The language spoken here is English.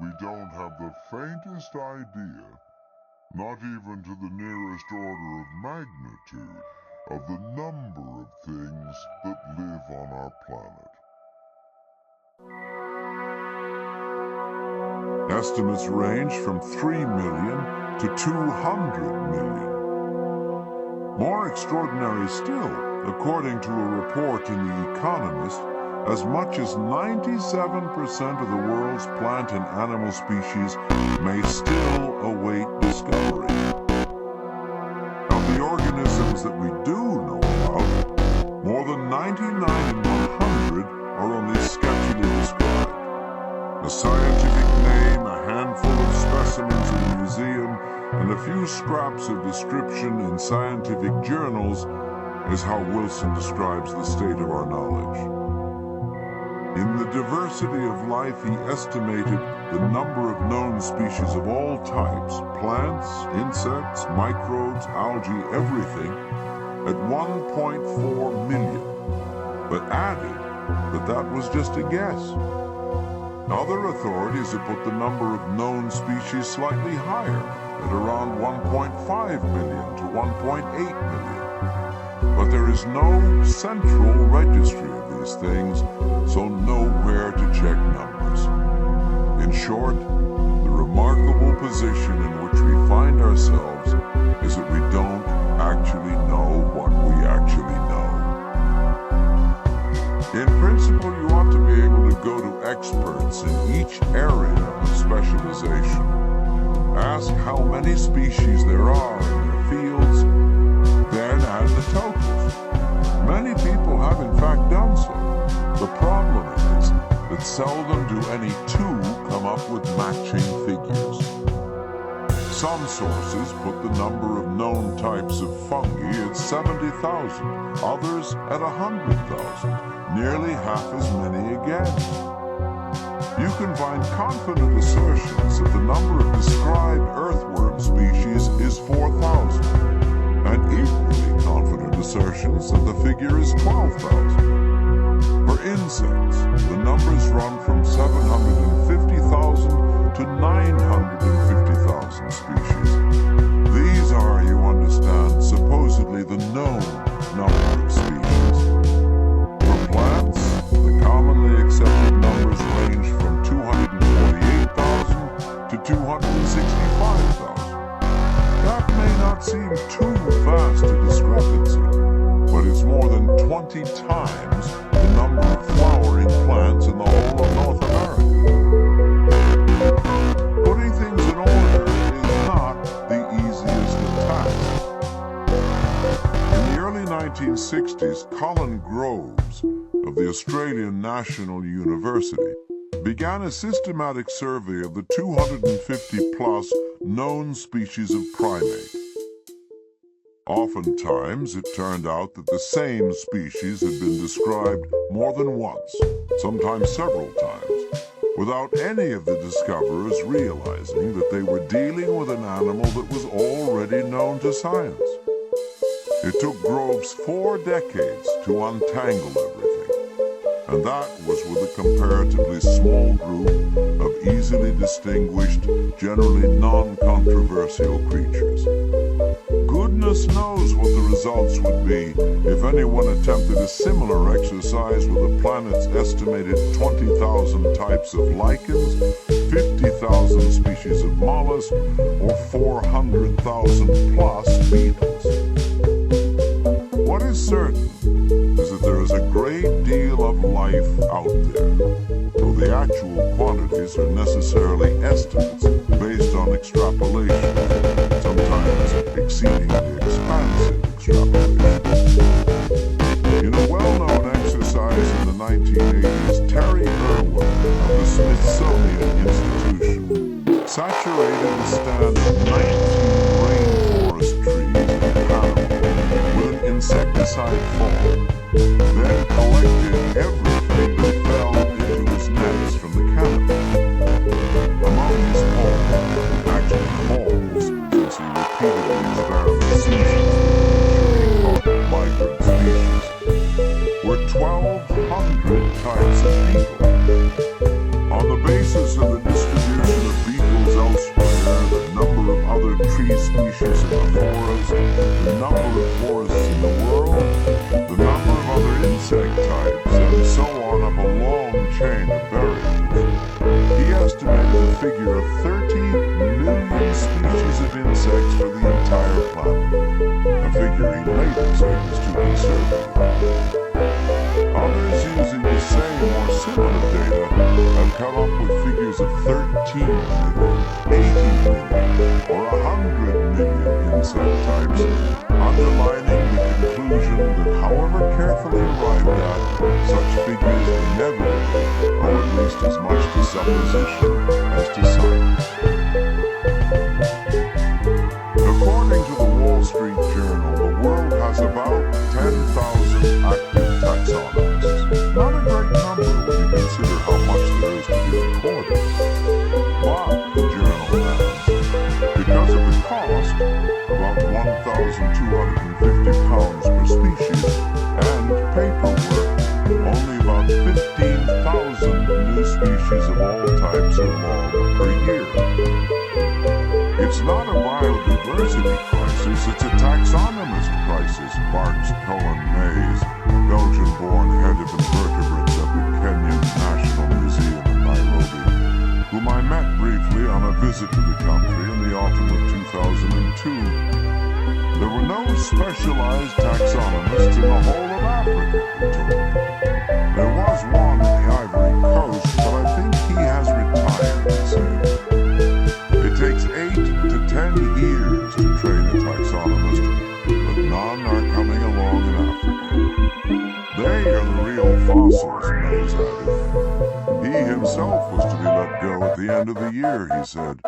we don't have the faintest idea, not even to the nearest order of magnitude, of the number of things that live on our planet. Estimates range from 3 million to 200 million. More extraordinary still, according to a report in The Economist, as much as 97% of the world's plant and animal species may still await discovery. Of the organisms that we do know about, more than 99 in 100 are only sketchily described. A scientific name, a handful of specimens in a museum, and a few scraps of description in scientific journals is how Wilson describes the state of our knowledge. In The Diversity of Life, he estimated the number of known species of all types, plants, insects, microbes, algae, everything, at 1.4 million, but added that that was just a guess. Other authorities have put the number of known species slightly higher, at around 1.5 million to 1.8 million. But there is no central registry of these things, so nowhere to check numbers. In short, the remarkable position in which we find ourselves is that we don't actually know what we actually know. In principle, you ought to be able to go to experts in each area of specialization. Ask how many species there are in their fields, then add the totals. Many people have in fact done so. The problem is that seldom do any two come up with matching figures. Some sources put the number of known types of fungi at 70,000, others at 100,000, nearly half as many again. You can find confident assertions that the number of described earthworm species is 4,000, and equally confident assertions that the figure is 12,000. For insects, the numbers run from 750,000 to 950,000 species. These are, you understand, supposedly the known number of species. For plants, the commonly accepted numbers range from 248,000 to 265,000. That may not seem too vast a discrepancy, but it's more than 20 times the number of flowering plants in the whole of North America. Putting things in order is not the easiest of tasks. In the early 1960s, Colin Groves of the Australian National University began a systematic survey of the 250-plus known species of primate. Oftentimes, it turned out that the same species had been described more than once, sometimes several times, without any of the discoverers realizing that they were dealing with an animal that was already known to science. It took Groves 4 decades to untangle everything, and that was with a comparatively small group of easily distinguished, generally non-controversial creatures. Goodness knows what the results would be if anyone attempted a similar exercise with the planet's estimated 20,000 types of lichens, 50,000 species of mollusks, or 400,000 plus beetles. What is certain is that there is a great deal of life out there, though the actual quantities are necessarily estimates based on extrapolation, sometimes exceedingly expansive extrapolation. In a well-known exercise in the 1980s, Terry Irwin of the Smithsonian Institution saturated a stand of 19 rainforest trees in Panama with an insecticide foam, then collected everything that fell into his nets from the canopy. Among his poles, actually poles, since he repeatedly experimented seasons with migrant species, were 1,200 types of beetle. On the basis of the distribution inevitable, or at least as much to supposition as to science. According to the Wall Street Journal, the world has about 10,000 active taxonomists. Not a great number when you consider how much there is to be recorded. But, the journal adds, because of the cost, about 1,250 pounds per species, and paperwork, only about 15,000 new species of all types are logged per year. It's not a biodiversity crisis, it's a taxonomist crisis, barks Cullen Mays, Belgian-born head of invertebrates at the Kenyan National Museum in Nairobi, whom I met briefly on a visit to the country in the autumn of 2002. There were no specialized taxonomists in the whole of Africa, he told me. There was one in the Ivory Coast, but I think he has retired, he said. It takes 8 to 10 years to train a taxonomist, but none are coming along in Africa. They are the real fossils, Mays added. He himself was to be let go at the end of the year, he said.